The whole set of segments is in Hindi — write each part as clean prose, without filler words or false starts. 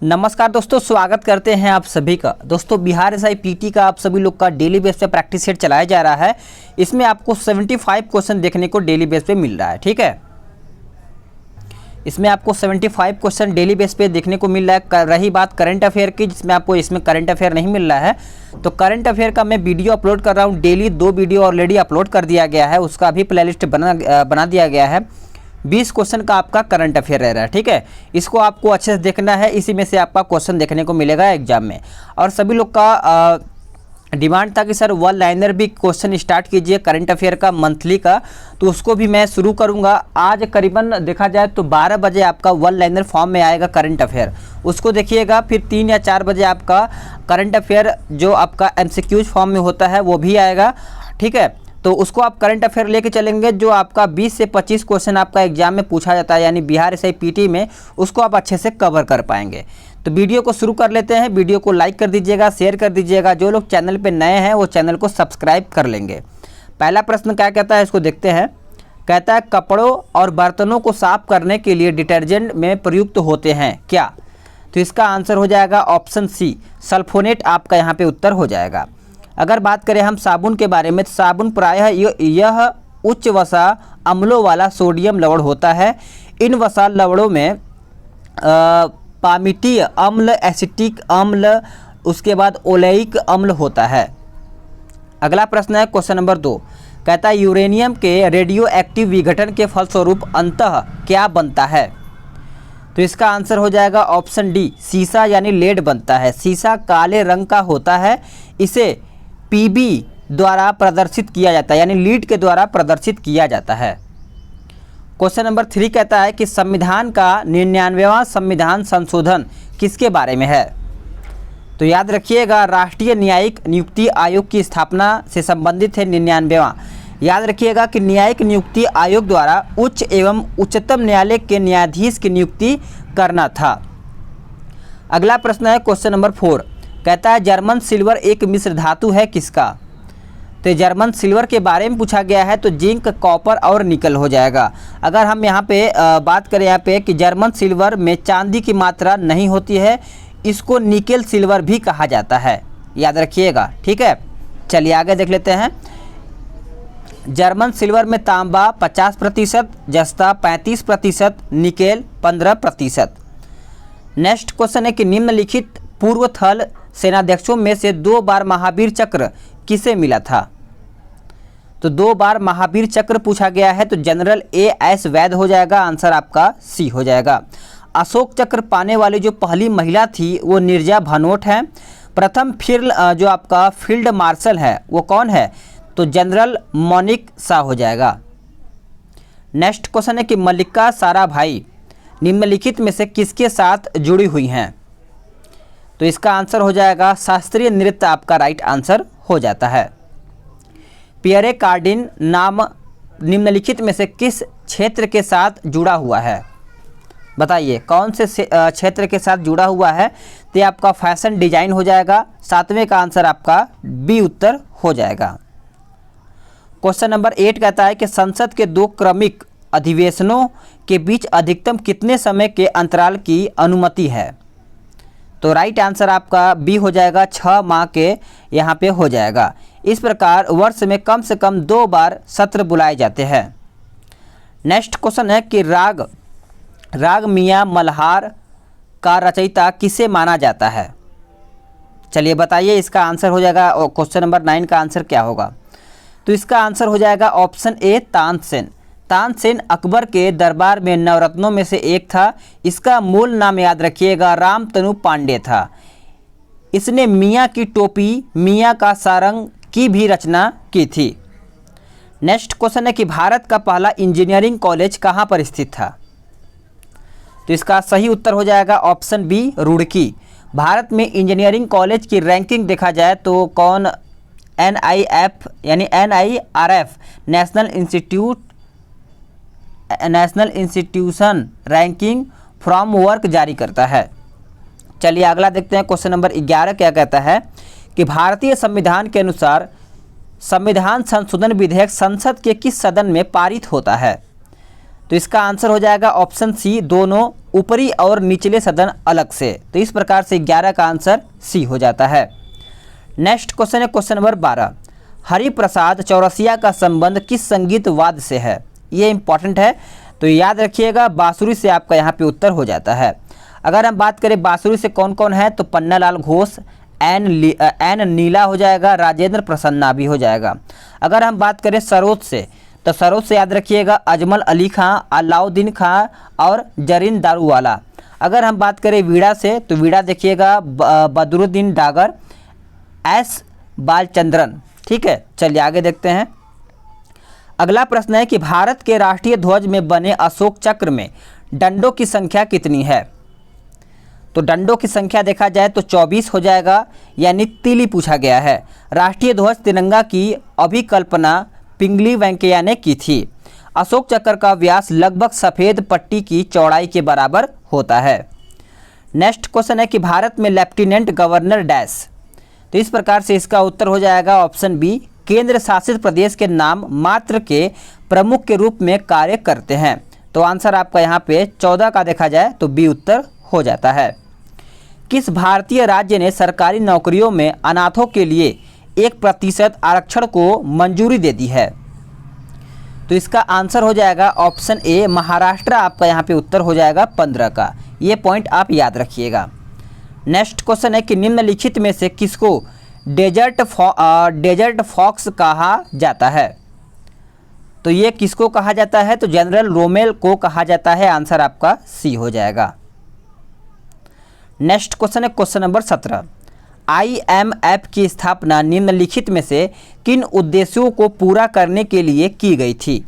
नमस्कार दोस्तों, स्वागत करते हैं आप सभी का। दोस्तों, बिहार एसआई पीटी का आप सभी लोग का डेली बेस पे प्रैक्टिस सेट चलाया जा रहा है। इसमें आपको 75 क्वेश्चन देखने को डेली बेस पे मिल रहा है। ठीक है, इसमें आपको 75 क्वेश्चन डेली बेस पे देखने को मिल रहा है। रही बात करंट अफेयर की, जिसमें आपको इसमें करंट अफेयर नहीं मिल रहा है, तो करंट अफेयर का मैं वीडियो अपलोड कर रहा हूँ डेली। 2 वीडियो ऑलरेडी अपलोड कर दिया गया है, उसका भी प्लेलिस्ट बना दिया गया है। 20 क्वेश्चन का आपका करंट अफेयर रह रहा है। ठीक है, इसको आपको अच्छे से देखना है, इसी में से आपका क्वेश्चन देखने को मिलेगा एग्जाम में। और सभी लोग का डिमांड था कि सर वन लाइनर भी क्वेश्चन स्टार्ट कीजिए करंट अफेयर का मंथली का, तो उसको भी मैं शुरू करूंगा। आज करीबन देखा जाए तो 12 बजे आपका वन लाइनर फॉर्म में आएगा करंट अफेयर, उसको देखिएगा। फिर 3 या 4 बजे आपका करंट अफेयर जो आपका एमसीक्यूज फॉर्म में होता है वो भी आएगा। ठीक है, तो उसको आप करंट अफेयर लेके चलेंगे। जो आपका 20 से 25 क्वेश्चन आपका एग्जाम में पूछा जाता है, यानी बिहार एसआई पीटी में, उसको आप अच्छे से कवर कर पाएंगे। तो वीडियो को शुरू कर लेते हैं। वीडियो को लाइक कर दीजिएगा, शेयर कर दीजिएगा। जो लोग चैनल पे नए हैं वो चैनल को सब्सक्राइब कर लेंगे। पहला प्रश्न क्या कहता है, इसको देखते हैं। कहता है कपड़ों और बर्तनों को साफ करने के लिए डिटर्जेंट में प्रयुक्त होते हैं क्या? तो इसका आंसर हो जाएगा ऑप्शन सी, सल्फोनेट आपका यहाँ पे उत्तर हो जाएगा। अगर बात करें हम साबुन के बारे में, तो साबुन प्रायः यह उच्च वसा अम्लों वाला सोडियम लवण होता है। इन वसा लवणों में पामिटीय अम्ल, एसिटिक अम्ल, उसके बाद ओलेइक अम्ल होता है। अगला प्रश्न है क्वेश्चन नंबर 2। कहता है यूरेनियम के रेडियो एक्टिव विघटन के फलस्वरूप अंततः क्या बनता है? तो इसका आंसर हो जाएगा ऑप्शन डी, सीसा यानी लेड बनता है। सीसा काले रंग का होता है, इसे पीबी द्वारा प्रदर्शित किया जाता है, यानी लीड के द्वारा प्रदर्शित किया जाता है। क्वेश्चन नंबर 3 कहता है कि संविधान का 99वां संविधान संशोधन किसके बारे में है? तो याद रखिएगा, राष्ट्रीय न्यायिक नियुक्ति आयोग की स्थापना से संबंधित है 99वां। याद रखिएगा कि न्यायिक नियुक्ति आयोग द्वारा उच्च एवं उच्चतम न्यायालय के न्यायाधीश की नियुक्ति करना था। अगला प्रश्न है क्वेश्चन नंबर 4। कहता है जर्मन सिल्वर एक मिश्र धातु है किसका? तो जर्मन सिल्वर के बारे में पूछा गया है, तो जिंक, कॉपर और निकल हो जाएगा। अगर हम यहाँ पे बात करें यहाँ पे कि जर्मन सिल्वर में चांदी की मात्रा नहीं होती है, इसको निकेल सिल्वर भी कहा जाता है, याद रखिएगा। ठीक है, चलिए आगे देख लेते हैं। जर्मन सिल्वर में तांबा 50%, जस्ता 35%, निकेल 15%। नेक्स्ट क्वेश्चन है कि निम्नलिखित पूर्व थल सेनाध्यक्षों में से 2 बार महावीर चक्र किसे मिला था? तो 2 बार महावीर चक्र पूछा गया है, तो जनरल एएस वैद हो जाएगा। आंसर आपका सी हो जाएगा। अशोक चक्र पाने वाली जो पहली महिला थी वो निर्जा भनोट है। प्रथम जो आपका फील्ड मार्शल है वो कौन है? तो जनरल मोनिक शाह हो जाएगा। नेक्स्ट क्वेश्चन है कि मल्लिका साराभाई निम्नलिखित में से किसके साथ जुड़ी हुई हैं? तो इसका आंसर हो जाएगा शास्त्रीय नृत्य आपका राइट आंसर हो जाता है। पियरे कार्डिन नाम निम्नलिखित में से किस क्षेत्र के साथ जुड़ा हुआ है? बताइए कौन से क्षेत्र के साथ जुड़ा हुआ है? तो ये आपका फैशन डिजाइन हो जाएगा। 7वें का आंसर आपका बी उत्तर हो जाएगा। क्वेश्चन नंबर 8 कहता है कि संसद के 2 क्रमिक अधिवेशनों के बीच अधिकतम कितने समय के अंतराल की अनुमति है? तो राइट आंसर आपका बी हो जाएगा, 6 माह के यहाँ पे हो जाएगा। इस प्रकार वर्ष में कम से कम 2 बार सत्र बुलाए जाते हैं। नेक्स्ट क्वेश्चन है कि राग मियाँ मल्हार का रचयिता किसे माना जाता है? चलिए बताइए, इसका आंसर हो जाएगा। क्वेश्चन नंबर 9 का आंसर क्या होगा? तो इसका आंसर हो जाएगा ऑप्शन ए, तानसेन। तानसेन अकबर के दरबार में नवरत्नों में से एक था। इसका मूल नाम याद रखिएगा रामतनु पांडे था। इसने मियाँ की टोपी, मियाँ का सारंग की भी रचना की थी। नेक्स्ट क्वेश्चन है कि भारत का पहला इंजीनियरिंग कॉलेज कहाँ पर स्थित था? तो इसका सही उत्तर हो जाएगा ऑप्शन बी, रुड़की। भारत में इंजीनियरिंग कॉलेज की रैंकिंग देखा जाए तो कौन NIF यानी NIRF national institution ranking framework जारी करता है। चलिए अगला देखते हैं। क्वेश्चन नंबर 11 क्या कहता है कि भारतीय संविधान के अनुसार संविधान संशोधन विधेयक संसद के किस सदन में पारित होता है? तो इसका आंसर हो जाएगा ऑप्शन सी, दोनों ऊपरी और निचले सदन अलग से। तो इस प्रकार से 11 का आंसर सी हो जाता है। नेक्स्ट क्वेश्चन है क्वेश्चन नंबर 12, हरिप्रसाद चौरसिया का संबंध किस संगीत वाद्य से है? ये इंपॉर्टेंट है, तो याद रखिएगा बांसुरी से आपका यहाँ पे उत्तर हो जाता है। अगर हम बात करें बांसुरी से कौन कौन है, तो पन्नालाल घोष, एन नीला हो जाएगा, राजेंद्र प्रसन्ना भी हो जाएगा। अगर हम बात करें सरोद से, तो सरोद से याद रखिएगा अजमल अली खां, अलाउद्दीन खां और जरीन दारूवाला। अगर हम बात करें वीणा से, तो वीणा देखिएगा बदरुद्दीन डागर, एस बालचंद्रन। ठीक है, चलिए आगे देखते हैं। अगला प्रश्न है कि भारत के राष्ट्रीय ध्वज में बने अशोक चक्र में डंडों की संख्या कितनी है? तो डंडों की संख्या देखा जाए तो 24 हो जाएगा, यानी तिली पूछा गया है। राष्ट्रीय ध्वज तिरंगा की अभिकल्पना पिंगली वेंकैया ने की थी। अशोक चक्र का व्यास लगभग सफ़ेद पट्टी की चौड़ाई के बराबर होता है। नेक्स्ट क्वेश्चन है कि भारत में लेफ्टिनेंट गवर्नर डैश। तो इस प्रकार से इसका उत्तर हो जाएगा ऑप्शन बी, केंद्र शासित प्रदेश के नाम मात्र के प्रमुख के रूप में कार्य करते हैं। तो आंसर आपका यहाँ पे 14 का देखा जाए तो बी उत्तर हो जाता है। किस भारतीय राज्य ने सरकारी नौकरियों में अनाथों के लिए 1% आरक्षण को मंजूरी दे दी है? तो इसका आंसर हो जाएगा ऑप्शन ए, महाराष्ट्र आपका यहाँ पे उत्तर हो जाएगा 15 का। ये पॉइंट आप याद रखिएगा। नेक्स्ट क्वेश्चन है कि निम्नलिखित में से किसको डेजर्ट फॉक्स कहा जाता है? तो ये किसको कहा जाता है? तो जनरल रोमेल को कहा जाता है। आंसर आपका सी हो जाएगा। नेक्स्ट क्वेश्चन है क्वेश्चन नंबर 17, IMF की स्थापना निम्नलिखित में से किन उद्देश्यों को पूरा करने के लिए की गई थी?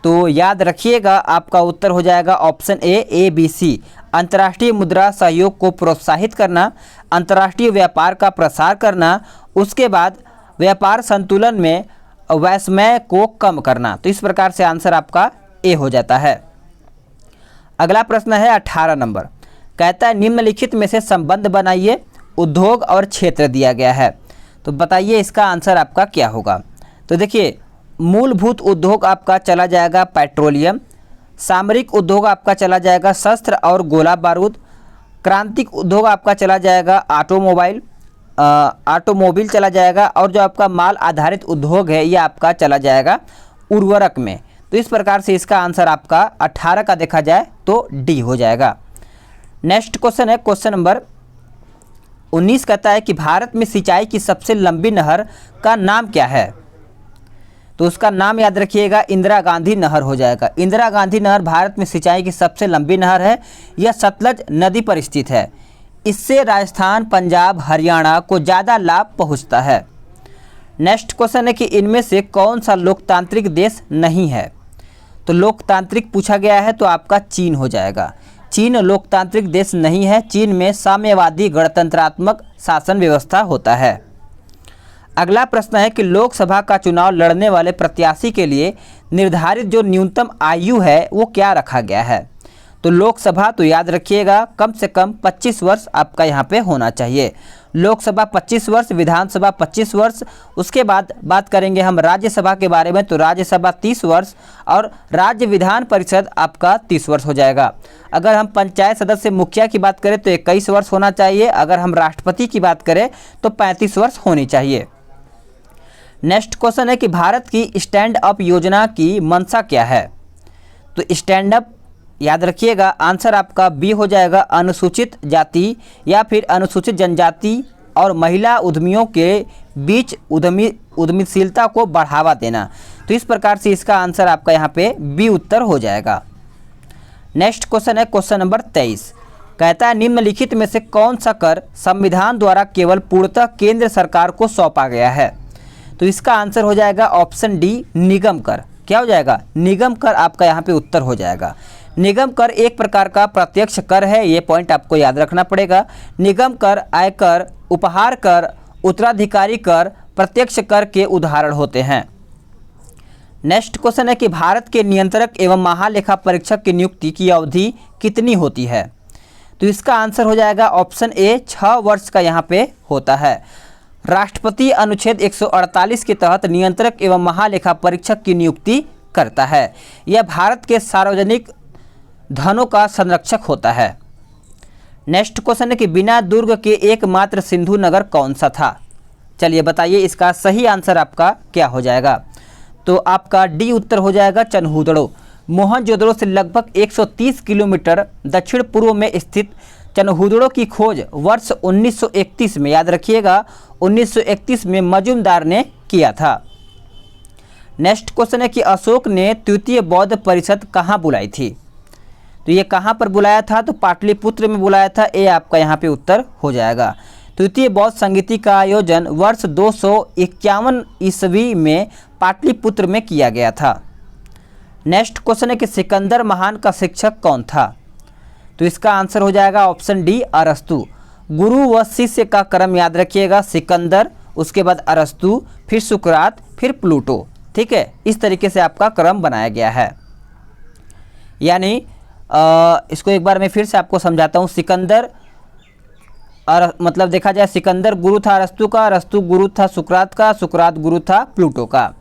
तो याद रखिएगा आपका उत्तर हो जाएगा ऑप्शन ए, ABC, अंतर्राष्ट्रीय मुद्रा सहयोग को प्रोत्साहित करना, अंतर्राष्ट्रीय व्यापार का प्रसार करना, उसके बाद व्यापार संतुलन में वैषम्य को कम करना। तो इस प्रकार से आंसर आपका ए हो जाता है। अगला प्रश्न है 18 नंबर, कहता है निम्नलिखित में से संबंध बनाइए, उद्योग और क्षेत्र दिया गया है। तो बताइए इसका आंसर आपका क्या होगा? तो देखिए मूलभूत उद्योग आपका चला जाएगा पेट्रोलियम, सामरिक उद्योग आपका चला जाएगा शस्त्र और गोला बारूद, क्रांतिक उद्योग आपका चला जाएगा ऑटोमोबाइल चला जाएगा, और जो आपका माल आधारित उद्योग है ये आपका चला जाएगा उर्वरक में। तो इस प्रकार से इसका आंसर आपका 18 का देखा जाए तो डी हो जाएगा। नेक्स्ट क्वेश्चन है क्वेश्चन नंबर 19, कहता है कि भारत में सिंचाई की सबसे लंबी नहर का नाम क्या है? तो उसका नाम याद रखिएगा इंदिरा गांधी नहर हो जाएगा। इंदिरा गांधी नहर भारत में सिंचाई की सबसे लंबी नहर है। यह सतलज नदी पर स्थित है। इससे राजस्थान, पंजाब, हरियाणा को ज़्यादा लाभ पहुंचता है। नेक्स्ट क्वेश्चन है कि इनमें से कौन सा लोकतांत्रिक देश नहीं है? तो लोकतांत्रिक पूछा गया है तो आपका चीन हो जाएगा। चीन लोकतांत्रिक देश नहीं है। चीन में साम्यवादी गणतंत्रात्मक शासन व्यवस्था होता है। अगला प्रश्न है कि लोकसभा का चुनाव लड़ने वाले प्रत्याशी के लिए निर्धारित जो न्यूनतम आयु है वो क्या रखा गया है? तो लोकसभा तो याद रखिएगा कम से कम 25 वर्ष आपका यहाँ पे होना चाहिए। लोकसभा 25 वर्ष, विधानसभा 25 वर्ष। उसके बाद बात करेंगे हम राज्यसभा के बारे में, तो राज्यसभा 30 वर्ष और राज्य विधान परिषद आपका 30 वर्ष हो जाएगा। अगर हम पंचायत सदस्य मुखिया की बात करें तो 21 वर्ष होना चाहिए। अगर हम राष्ट्रपति की बात करें तो 35 वर्ष होनी चाहिए। नेक्स्ट क्वेश्चन है कि भारत की स्टैंड अप योजना की मंशा क्या है? तो स्टैंड अप याद रखिएगा आंसर आपका बी हो जाएगा, अनुसूचित जाति या फिर अनुसूचित जनजाति और महिला उद्यमियों के बीच उद्यमशीलता को बढ़ावा देना। तो इस प्रकार से इसका आंसर आपका यहाँ पे बी उत्तर हो जाएगा। नेक्स्ट क्वेश्चन है क्वेश्चन नंबर 23, कहता है निम्नलिखित में से कौन सा कर संविधान द्वारा केवल पूर्णतः केंद्र सरकार को सौंपा गया है? तो इसका आंसर हो जाएगा ऑप्शन डी, निगम कर। क्या हो जाएगा? निगम कर आपका यहाँ पे उत्तर हो जाएगा। निगम कर एक प्रकार का प्रत्यक्ष कर है, ये पॉइंट आपको याद रखना पड़ेगा। निगम कर, आयकर, उपहार कर, उत्तराधिकारी कर, प्रत्यक्ष कर के उदाहरण होते हैं। नेक्स्ट क्वेश्चन है कि भारत के नियंत्रक एवं महालेखा परीक्षक की नियुक्ति की अवधि कितनी होती है? तो इसका आंसर हो जाएगा ऑप्शन ए, 6 वर्ष का यहाँ पे होता है। राष्ट्रपति अनुच्छेद 148 के तहत नियंत्रक एवं महालेखा परीक्षक की नियुक्ति करता है। यह भारत के सार्वजनिक धनों का संरक्षक होता है। नेक्स्ट क्वेश्चन है कि बिना दुर्ग के एकमात्र सिंधु नगर कौन सा था। चलिए बताइए इसका सही आंसर आपका क्या हो जाएगा। तो आपका डी उत्तर हो जाएगा चनहूदड़ो। मोहनजोदड़ो से लगभग 130 किलोमीटर दक्षिण पूर्व में स्थित चनहूदड़ो की खोज वर्ष 1931 में, याद रखिएगा 1931 में मजूमदार ने किया था। नेक्स्ट क्वेश्चन है कि अशोक ने तृतीय बौद्ध परिषद कहाँ बुलाई थी। तो ये कहाँ पर बुलाया था, तो पाटलिपुत्र में बुलाया था। ये आपका यहाँ पे उत्तर हो जाएगा। तृतीय बौद्ध संगीति का आयोजन वर्ष 251 ईस्वी में पाटलिपुत्र में किया गया था। नेक्स्ट क्वेश्चन है कि सिकंदर महान का शिक्षक कौन था। तो इसका आंसर हो जाएगा ऑप्शन डी अरस्तु। गुरु व शिष्य का क्रम याद रखिएगा, सिकंदर, उसके बाद अरस्तु, फिर सुकरात, फिर प्लूटो। ठीक है, इस तरीके से आपका क्रम बनाया गया है। यानी इसको एक बार मैं फिर से आपको समझाता हूँ। सिकंदर मतलब देखा जाए सिकंदर गुरु था अरस्तु का, अरस्तु गुरु था सुकरात का, सुकरात गुरु था प्लूटो का।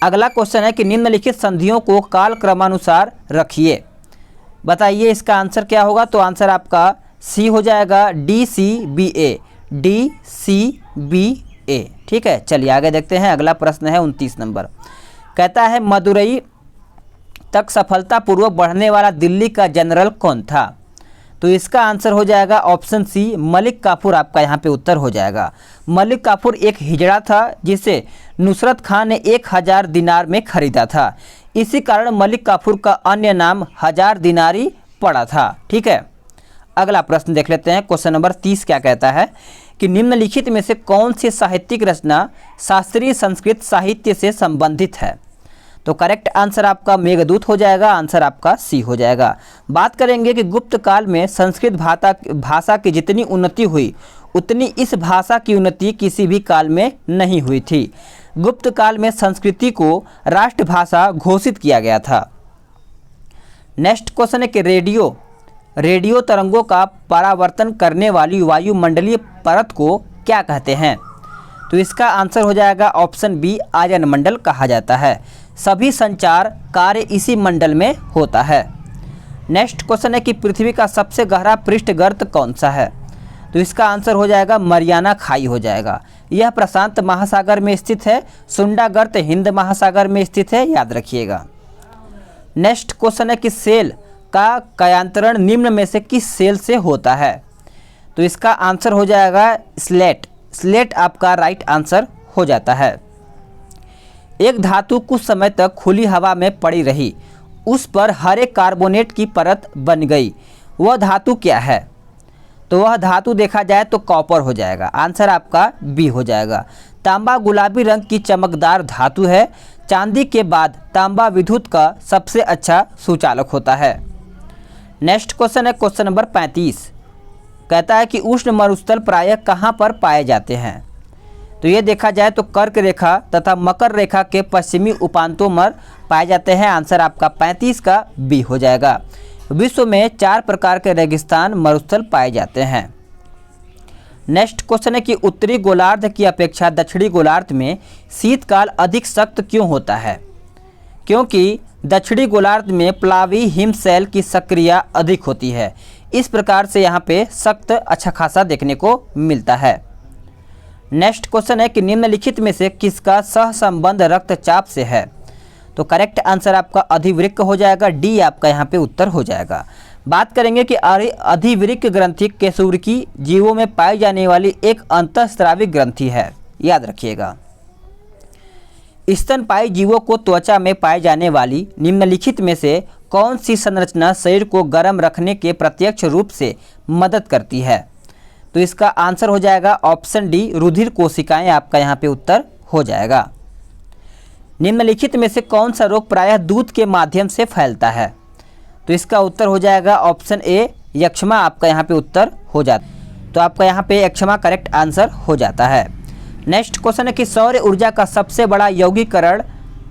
अगला क्वेश्चन है कि निम्नलिखित संधियों को काल क्रमानुसार रखिए। बताइए इसका आंसर क्या होगा। तो आंसर आपका सी हो जाएगा, DCBA, DCBA। ठीक है, चलिए आगे देखते हैं। अगला प्रश्न है 29 नंबर। कहता है मदुरई तक सफलतापूर्वक बढ़ने वाला दिल्ली का जनरल कौन था। तो इसका आंसर हो जाएगा ऑप्शन सी मलिक काफूर। आपका यहाँ पे उत्तर हो जाएगा। मलिक काफूर एक हिजड़ा था जिसे नुसरत खान ने 1000 दिनार में खरीदा था। इसी कारण मलिक काफूर का अन्य नाम 1000 दिनारी पड़ा था। ठीक है, अगला प्रश्न देख लेते हैं। क्वेश्चन नंबर 30 क्या कहता है कि निम्नलिखित में से कौन सी साहित्यिक रचना शास्त्रीय संस्कृत साहित्य से संबंधित है। तो करेक्ट आंसर आपका मेघदूत हो जाएगा। आंसर आपका सी हो जाएगा। बात करेंगे कि गुप्त काल में संस्कृत भाषा की जितनी उन्नति हुई उतनी इस भाषा की उन्नति किसी भी काल में नहीं हुई थी। गुप्त काल में संस्कृति को राष्ट्रभाषा घोषित किया गया था। नेक्स्ट क्वेश्चन है कि रेडियो तरंगों का परावर्तन करने वाली वायुमंडलीय परत को क्या कहते हैं। तो इसका आंसर हो जाएगा ऑप्शन बी आयन मंडल कहा जाता है। सभी संचार कार्य इसी मंडल में होता है। नेक्स्ट क्वेश्चन है कि पृथ्वी का सबसे गहरा पृष्ठ गर्त कौन सा है। तो इसका आंसर हो जाएगा मरियाना खाई हो जाएगा। यह प्रशांत महासागर में स्थित है। सुंडा गर्त हिंद महासागर में स्थित है, याद रखिएगा। नेक्स्ट क्वेश्चन है कि सेल का कयांतरण निम्न में से किस सेल से होता है। तो इसका आंसर हो जाएगा स्लेट आपका राइट आंसर हो जाता है। एक धातु कुछ समय तक खुली हवा में पड़ी रही, उस पर हरे कार्बोनेट की परत बन गई, वह धातु क्या है। तो वह धातु देखा जाए तो कॉपर हो जाएगा। आंसर आपका बी हो जाएगा। तांबा गुलाबी रंग की चमकदार धातु है। चांदी के बाद तांबा विद्युत का सबसे अच्छा सुचालक होता है। नेक्स्ट क्वेश्चन है क्वेश्चन नंबर 35। कहता है कि उष्ण मरुस्थल प्रायः कहाँ पर पाए जाते हैं। तो ये देखा जाए तो कर्क रेखा तथा मकर रेखा के पश्चिमी उपांतों में पाए जाते हैं। आंसर आपका 35 का बी हो जाएगा। विश्व में 4 प्रकार के रेगिस्तान मरुस्थल पाए जाते हैं। नेक्स्ट क्वेश्चन है कि उत्तरी गोलार्ध की अपेक्षा दक्षिणी गोलार्ध में शीतकाल अधिक सख्त क्यों होता है। क्योंकि दक्षिणी गोलार्ध में प्लावी हिमशैल की सक्रिया अधिक होती है। इस प्रकार से यहाँ पे सख्त अच्छा खासा देखने को मिलता है। नेक्स्ट क्वेश्चन है कि निम्नलिखित में से किसका सहसंबंध रक्तचाप से है। तो करेक्ट आंसर आपका अधिवृक्क हो जाएगा। डी आपका यहाँ पे उत्तर हो जाएगा। बात करेंगे कि अधिवृक्क ग्रंथि केशुरकी जीवों में पाई जाने वाली एक अंतःस्रावी ग्रंथि है, याद रखिएगा। स्तनपायी जीवों को त्वचा में पाए जाने वाली निम्नलिखित में से कौन सी संरचना शरीर को गर्म रखने के प्रत्यक्ष रूप से मदद करती है। तो इसका आंसर हो जाएगा ऑप्शन डी रुधिर कोशिकाएं। आपका यहाँ पे उत्तर हो जाएगा। निम्नलिखित में से कौन सा रोग प्रायः दूध के माध्यम से फैलता है। तो इसका उत्तर हो जाएगा ऑप्शन ए यक्ष्मा। आपका यहाँ पे उत्तर हो जाता, तो आपका यहाँ पे यक्ष्मा करेक्ट आंसर हो जाता है। नेक्स्ट क्वेश्चन है कि सौर ऊर्जा का सबसे बड़ा यौगिकरण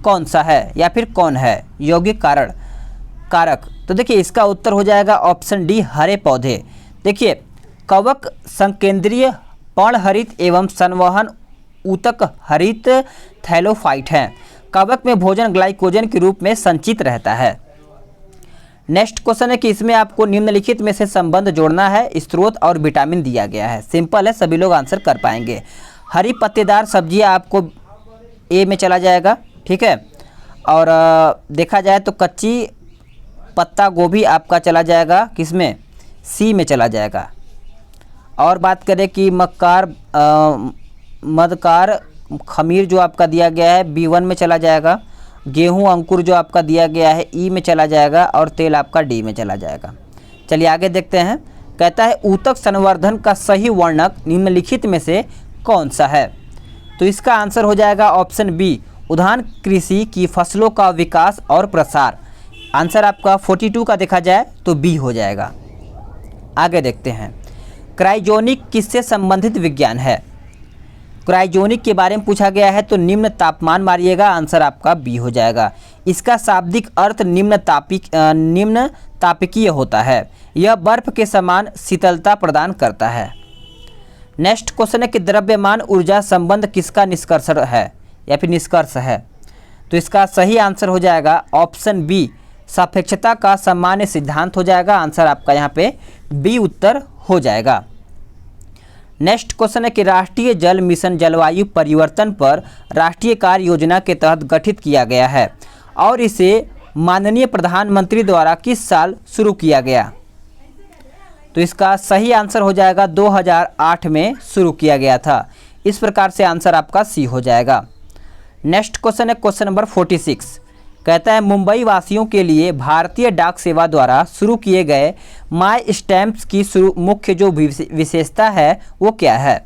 कौन सा है या फिर कौन है यौगिक कारक। तो देखिए इसका उत्तर हो जाएगा ऑप्शन डी हरे पौधे। देखिए कवक संकेंद्रीय पर्णहरित एवं संवहन ऊतक हरित थैलोफाइट हैं। कवक में भोजन ग्लाइकोजन के रूप में संचित रहता है। नेक्स्ट क्वेश्चन है कि इसमें आपको निम्नलिखित में से संबंध जोड़ना है, स्रोत और विटामिन दिया गया है। सिंपल है, सभी लोग आंसर कर पाएंगे। हरी पत्तेदार सब्जियां आपको ए में चला जाएगा, ठीक है। और देखा जाए तो कच्ची पत्ता गोभी आपका चला जाएगा किसमें, सी में चला जाएगा। और बात करें कि मदकार खमीर जो आपका दिया गया है B1 में चला जाएगा। गेहूं अंकुर जो आपका दिया गया है ई में चला जाएगा और तेल आपका डी में चला जाएगा। चलिए आगे देखते हैं। कहता है ऊतक संवर्धन का सही वर्णक निम्नलिखित में से कौन सा है। तो इसका आंसर हो जाएगा ऑप्शन बी, उद्यान कृषि की फसलों का विकास और प्रसार। आंसर आपका 42 का देखा जाए तो बी हो जाएगा। आगे देखते हैं। क्रायोजेनिक किससे संबंधित विज्ञान है। क्रायोजेनिक के बारे में पूछा गया है तो निम्न तापमान मारिएगा, आंसर आपका बी हो जाएगा। इसका शाब्दिक अर्थ निम्न तापकीय होता है। यह बर्फ के समान शीतलता प्रदान करता है। नेक्स्ट क्वेश्चन है कि द्रव्यमान ऊर्जा संबंध किसका निष्कर्ष है या फिर निष्कर्ष है। तो इसका सही आंसर हो जाएगा ऑप्शन बी, सापेक्षता का सामान्य सिद्धांत हो जाएगा। आंसर आपका यहाँ पे बी उत्तर हो जाएगा। नेक्स्ट क्वेश्चन है कि राष्ट्रीय जल मिशन जलवायु परिवर्तन पर राष्ट्रीय कार्य योजना के तहत गठित किया गया है और इसे माननीय प्रधानमंत्री द्वारा किस साल शुरू किया गया। तो इसका सही आंसर हो जाएगा 2008 में शुरू किया गया था। इस प्रकार से आंसर आपका सी हो जाएगा। नेक्स्ट क्वेश्चन है क्वेश्चन नंबर 46। कहता है मुंबई वासियों के लिए भारतीय डाक सेवा द्वारा शुरू किए गए माई स्टैम्प्स की मुख्य जो विशेषता है वो क्या है।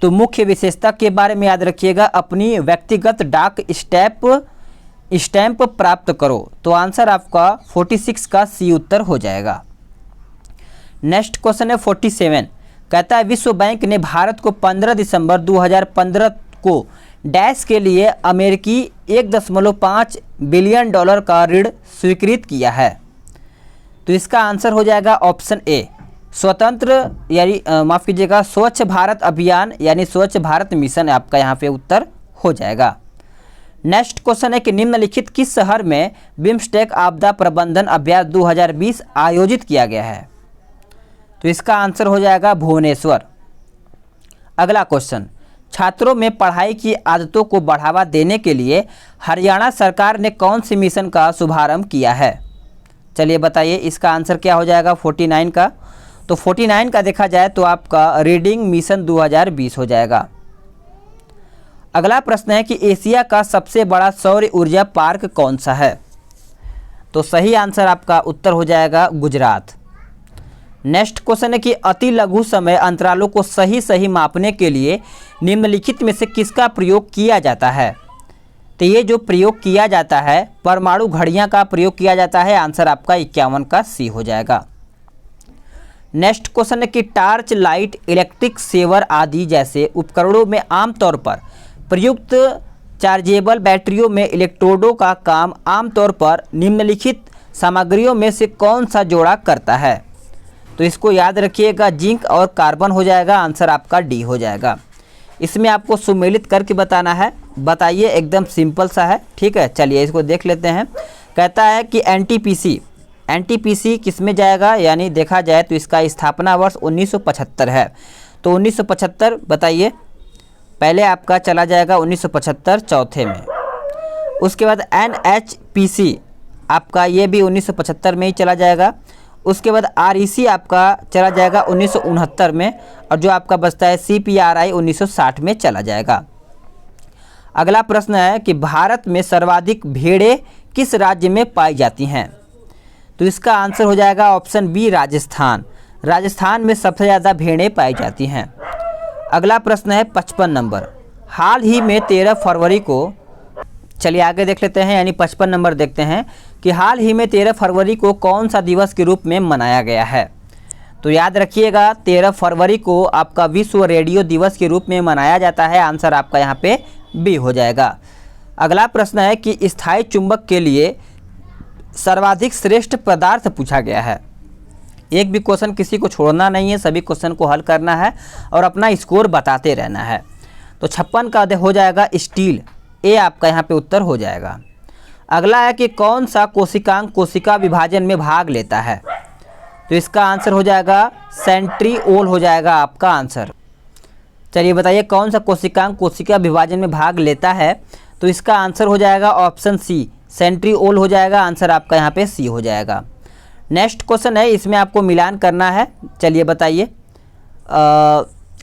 तो मुख्य विशेषता के बारे में याद रखिएगा, अपनी व्यक्तिगत डाक स्टैम्प प्राप्त करो। तो आंसर आपका 46 का सी उत्तर हो जाएगा। नेक्स्ट क्वेश्चन है 47। कहता है विश्व बैंक ने भारत को 15 दिसंबर 2015 को डैश के लिए अमेरिकी 1.5 बिलियन डॉलर का ऋण स्वीकृत किया है। तो इसका आंसर हो जाएगा ऑप्शन ए, स्वतंत्र यानी माफ़ कीजिएगा स्वच्छ भारत अभियान यानी स्वच्छ भारत मिशन आपका यहाँ पे उत्तर हो जाएगा। नेक्स्ट क्वेश्चन है कि निम्नलिखित किस शहर में बिम्स्टेक आपदा प्रबंधन अभ्यास 2020 आयोजित किया गया है। तो इसका आंसर हो जाएगा भुवनेश्वर। अगला क्वेश्चन, छात्रों में पढ़ाई की आदतों को बढ़ावा देने के लिए हरियाणा सरकार ने कौन से मिशन का शुभारंभ किया है। चलिए बताइए इसका आंसर क्या हो जाएगा 49 का। तो 49 का देखा जाए तो आपका रीडिंग मिशन 2020 हो जाएगा। अगला प्रश्न है कि एशिया का सबसे बड़ा सौर ऊर्जा पार्क कौन सा है। तो सही आंसर आपका उत्तर हो जाएगा गुजरात। नेक्स्ट क्वेश्चन है कि अति लघु समय अंतरालों को सही मापने के लिए निम्नलिखित में से किसका प्रयोग किया जाता है। तो ये जो प्रयोग किया जाता है परमाणु घड़ियां का प्रयोग किया जाता है। आंसर आपका 51 का सी हो जाएगा। नेक्स्ट क्वेश्चन है कि टार्च लाइट, इलेक्ट्रिक सेवर आदि जैसे उपकरणों में आमतौर पर प्रयुक्त चार्जेबल बैटरियों में इलेक्ट्रोडों का काम आमतौर पर निम्नलिखित सामग्रियों में से कौन सा जोड़ा करता है। तो इसको याद रखिएगा, जिंक और कार्बन हो जाएगा। आंसर आपका डी हो जाएगा। इसमें आपको सुमेलित करके बताना है। बताइए, एकदम सिंपल सा है, ठीक है। चलिए इसको देख लेते हैं। कहता है कि एनटीपीसी किस में जाएगा, यानी देखा जाए तो इसका स्थापना वर्ष 1975 है। तो 1975 बताइए, पहले आपका चला जाएगा 1975 चौथे में। उसके बाद NHPC आपका ये भी 1975 में ही चला जाएगा। उसके बाद REC आपका चला जाएगा 1969 में, और जो आपका बचता है CPRI 1960 में चला जाएगा। अगला प्रश्न है कि भारत में सर्वाधिक भेड़ें किस राज्य में पाई जाती हैं। तो इसका आंसर हो जाएगा ऑप्शन बी, राजस्थान। राजस्थान में सबसे ज़्यादा भेड़ें पाई जाती हैं। अगला प्रश्न है 55 नंबर। हाल ही में 13 फरवरी को, चलिए आगे देख लेते हैं, यानी 55 नंबर देखते हैं कि हाल ही में 13 फरवरी को कौन सा दिवस के रूप में मनाया गया है। तो याद रखिएगा 13 फरवरी को आपका विश्व रेडियो दिवस के रूप में मनाया जाता है। आंसर आपका यहाँ पे बी हो जाएगा। अगला प्रश्न है कि स्थायी चुंबक के लिए सर्वाधिक श्रेष्ठ पदार्थ पूछा गया है। एक भी क्वेश्चन किसी को छोड़ना नहीं है, सभी क्वेश्चन को हल करना है और अपना स्कोर बताते रहना है। तो 56 का हो जाएगा स्टील, ए आपका यहाँ पे उत्तर हो जाएगा। अगला है कि कौन सा कोशिकांग कोशिका विभाजन में भाग लेता है? तो इसका आंसर हो जाएगा सेंट्रीओल हो जाएगा आपका आंसर। चलिए बताइए कौन सा कोशिकांग कोशिका विभाजन में भाग लेता है? तो इसका आंसर हो जाएगा ऑप्शन सी, सेंट्रीओल हो जाएगा। आंसर आपका यहाँ पे सी हो जाएगा। नेक्स्ट क्वेश्चन है, इसमें आपको मिलान करना है। चलिए बताइए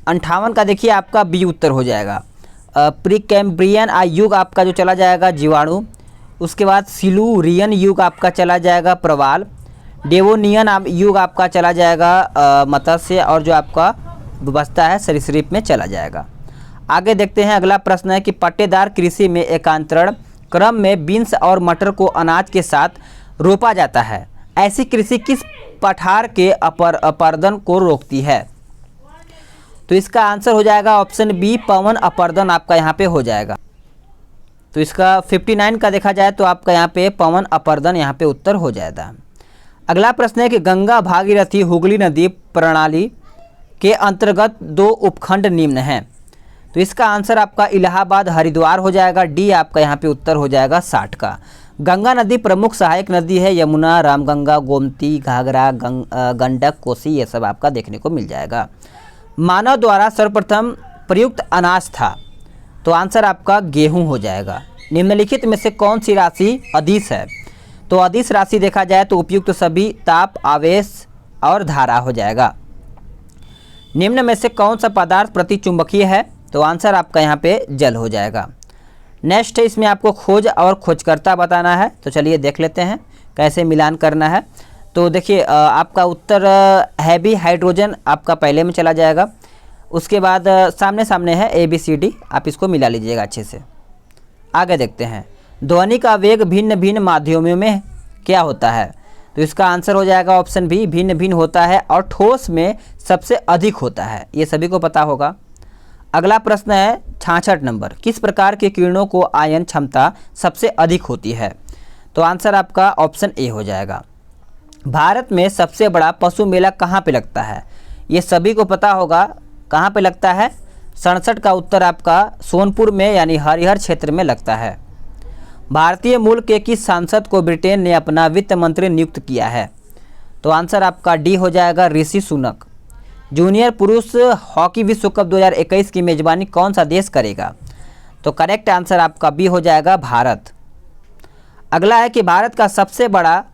58 का देखिए आपका बी उत्तर हो जाएगा। प्रीकैम्ब्रियन युग आपका जो चला जाएगा जीवाणु, उसके बाद सिलूरियन युग आपका चला जाएगा प्रवाल, डेवोनियन युग आपका चला जाएगा मत्स्य, और जो आपका बचता है सरीसृप में चला जाएगा। आगे देखते हैं, अगला प्रश्न है कि पट्टेदार कृषि में एकांतरण क्रम में बीन्स और मटर को अनाज के साथ रोपा जाता है। ऐसी कृषि किस पठार के अपर्दन को रोकती है? तो इसका आंसर हो जाएगा ऑप्शन बी, पवन अपर्दन आपका यहाँ पे हो जाएगा। तो इसका 59 का देखा जाए तो आपका यहाँ पे पवन अपर्दन यहाँ पे उत्तर हो जाएगा। अगला प्रश्न है कि गंगा भागीरथी हुगली नदी प्रणाली के अंतर्गत 2 उपखंड निम्न हैं। तो इसका आंसर आपका इलाहाबाद हरिद्वार हो जाएगा। डी आपका यहाँ पे उत्तर हो जाएगा 60 का। गंगा नदी प्रमुख सहायक नदी है। यमुना, रामगंगा, गोमती, घाघरा, गंडक, कोसी, ये सब आपका देखने को मिल जाएगा। मानव द्वारा सर्वप्रथम प्रयुक्त अनाज था। तो आंसर आपका गेहूं हो जाएगा। निम्नलिखित में से कौन सी राशि अदिश है? तो अदिश राशि देखा जाए तो उपयुक्त सभी ताप, आवेश और धारा हो जाएगा। निम्न में से कौन सा पदार्थ प्रतिचुंबकीय है? तो आंसर आपका यहाँ पे जल हो जाएगा। नेक्स्ट है, इसमें आपको खोज और खोजकर्ता बताना है। तो चलिए देख लेते हैं कैसे मिलान करना है। तो देखिए आपका उत्तर हैवी हाइड्रोजन आपका पहले में चला जाएगा। उसके बाद सामने सामने है ABCD, आप इसको मिला लीजिएगा अच्छे से। आगे देखते हैं, ध्वनि का वेग भिन्न भिन्न माध्यमों में क्या होता है? तो इसका आंसर हो जाएगा ऑप्शन बी, भिन्न भिन्न होता है और ठोस में सबसे अधिक होता है। ये सभी को पता होगा। अगला प्रश्न है 66 नंबर, किस प्रकार के किरणों को आयन क्षमता सबसे अधिक होती है? तो आंसर आपका ऑप्शन ए हो जाएगा। भारत में सबसे बड़ा पशु मेला कहाँ पे लगता है? ये सभी को पता होगा। कहाँ पे लगता है? 67 का उत्तर आपका सोनपुर में यानी हरिहर क्षेत्र में लगता है। भारतीय मूल के किस सांसद को ब्रिटेन ने अपना वित्त मंत्री नियुक्त किया है? तो आंसर आपका डी हो जाएगा, ऋषि सुनक। जूनियर पुरुष हॉकी विश्व कप 2021 की मेजबानी कौन सा देश करेगा? तो करेक्ट आंसर आपका बी हो जाएगा, भारत। अगला है कि भारत का सबसे बड़ा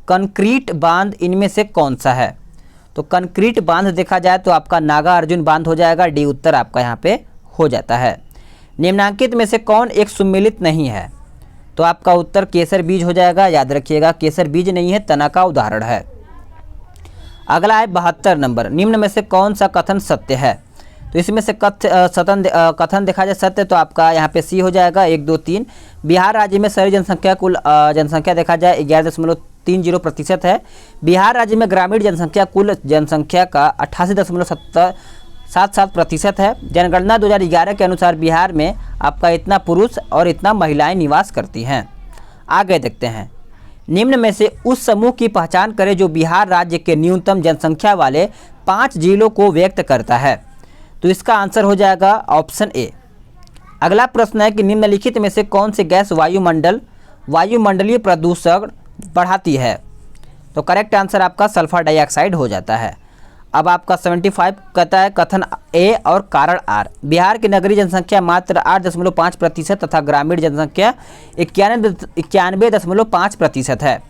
कंक्रीट बांध इनमें से कौन सा है? तो कंक्रीट बांध देखा जाए तो आपका नागा अर्जुन बांध हो जाएगा। डी उत्तर आपका यहाँ पे हो जाता है। निम्नांकित में से कौन एक सुमेलित नहीं है? तो आपका उत्तर केसर बीज हो जाएगा। याद रखिएगा केसर बीज नहीं है, तना का उदाहरण है। अगला है 72 नंबर, निम्न में से कौन सा कथन सत्य है? तो इसमें से कथन देखा जाए सत्य तो आपका यहाँ पे सी हो जाएगा, 1, 2, 3। बिहार राज्य में शहरी जनसंख्या कुल जनसंख्या देखा जाए 11.30% है। बिहार राज्य में ग्रामीण जनसंख्या कुल जनसंख्या का 88.77% है। जनगणना 2011 के अनुसार बिहार में आपका इतना पुरुष और इतना महिलाएं निवास करती हैं। आगे देखते हैं, निम्न में से उस समूह की पहचान करें जो बिहार राज्य के न्यूनतम जनसंख्या वाले 5 जिलों को व्यक्त करता है। तो इसका आंसर हो जाएगा ऑप्शन ए। अगला प्रश्न है कि निम्नलिखित में से कौन सी गैस वायुमंडलीय प्रदूषण बढ़ाती है? तो करेक्ट आंसर आपका सल्फर डाइऑक्साइड हो जाता है। अब आपका 75 कहता है कथन ए और कारण आर। बिहार की नगरीय जनसंख्या मात्र 8.5% तथा ग्रामीण जनसंख्या 91.5% है।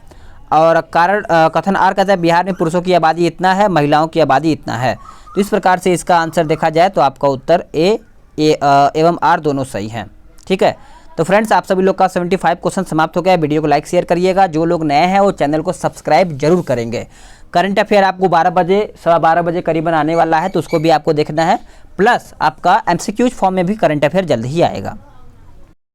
और कारण कथन आर कहता है बिहार में पुरुषों की आबादी इतना है, महिलाओं की आबादी इतना है। तो इस प्रकार से इसका आंसर देखा जाए तो आपका उत्तर ए एवं आर दोनों सही हैं। ठीक है, तो फ्रेंड्स आप सभी लोग का 75 क्वेश्चन समाप्त हो गया। वीडियो को लाइक शेयर करिएगा। जो लोग नए हैं वो चैनल को सब्सक्राइब जरूर करेंगे। करंट अफेयर आपको 12 बजे 12:15 बजे करीबन आने वाला है, तो उसको भी आपको देखना है। प्लस आपका MCQ फॉर्म में भी करंट अफेयर जल्द ही आएगा।